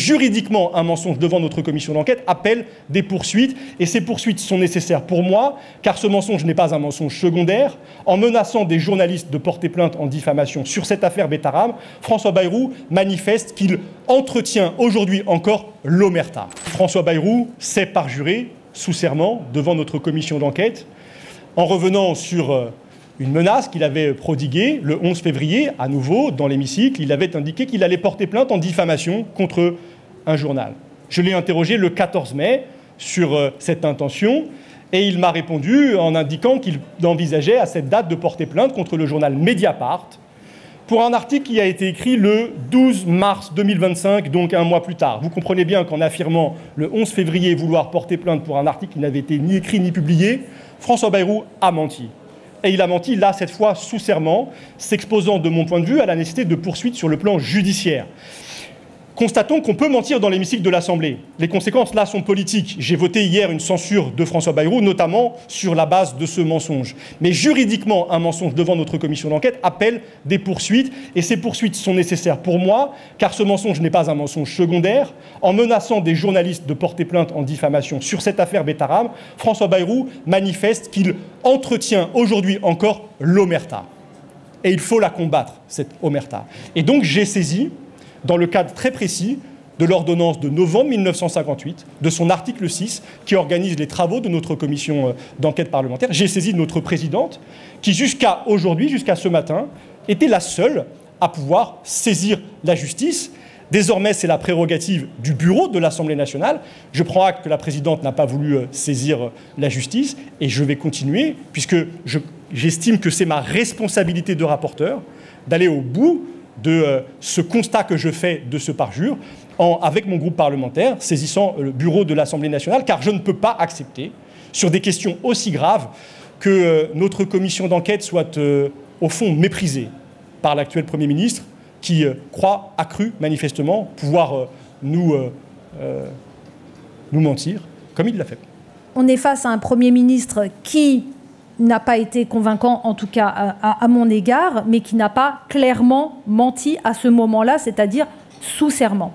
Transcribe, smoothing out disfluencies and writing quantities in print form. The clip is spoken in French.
Juridiquement, un mensonge devant notre commission d'enquête appelle des poursuites, et ces poursuites sont nécessaires pour moi, car ce mensonge n'est pas un mensonge secondaire. En menaçant des journalistes de porter plainte en diffamation sur cette affaire Betaram, François Bayrou manifeste qu'il entretient aujourd'hui encore l'omerta. François Bayrou s'est parjuré sous serment devant notre commission d'enquête en revenant sur une menace qu'il avait prodiguée le 11 février, à nouveau, dans l'hémicycle. Il avait indiqué qu'il allait porter plainte en diffamation contre un journal. Je l'ai interrogé le 14 mai sur cette intention et il m'a répondu en indiquant qu'il envisageait à cette date de porter plainte contre le journal Mediapart pour un article qui a été écrit le 12 mars 2025, donc un mois plus tard. Vous comprenez bien qu'en affirmant le 11 février vouloir porter plainte pour un article qui n'avait été ni écrit ni publié, François Bayrou a menti. Et il a menti, là, cette fois, sous serment, s'exposant, de mon point de vue, à la nécessité de poursuites sur le plan judiciaire. Constatons qu'on peut mentir dans l'hémicycle de l'Assemblée. Les conséquences, là, sont politiques. J'ai voté hier une censure de François Bayrou, notamment sur la base de ce mensonge. Mais juridiquement, un mensonge devant notre commission d'enquête appelle des poursuites, et ces poursuites sont nécessaires pour moi, car ce mensonge n'est pas un mensonge secondaire. En menaçant des journalistes de porter plainte en diffamation sur cette affaire Betaram, François Bayrou manifeste qu'il entretient aujourd'hui encore l'omerta. Et il faut la combattre, cette omerta. Et donc j'ai saisi, dans le cadre très précis de l'ordonnance de novembre 1958, de son article 6, qui organise les travaux de notre commission d'enquête parlementaire, j'ai saisi notre présidente, qui jusqu'à aujourd'hui, jusqu'à ce matin, était la seule à pouvoir saisir la justice. Désormais, c'est la prérogative du bureau de l'Assemblée nationale. Je prends acte que la présidente n'a pas voulu saisir la justice, et je vais continuer, puisque j'estime que c'est ma responsabilité de rapporteur d'aller au bout de ce constat que je fais de ce parjure avec mon groupe parlementaire, saisissant le bureau de l'Assemblée nationale, car je ne peux pas accepter, sur des questions aussi graves, que notre commission d'enquête soit, au fond, méprisée par l'actuel Premier ministre, qui a cru manifestement pouvoir nous mentir, comme il l'a fait. On est face à un Premier ministre qui n'a pas été convaincant, en tout cas à mon égard, mais qui n'a pas clairement menti à ce moment-là, c'est-à-dire sous serment.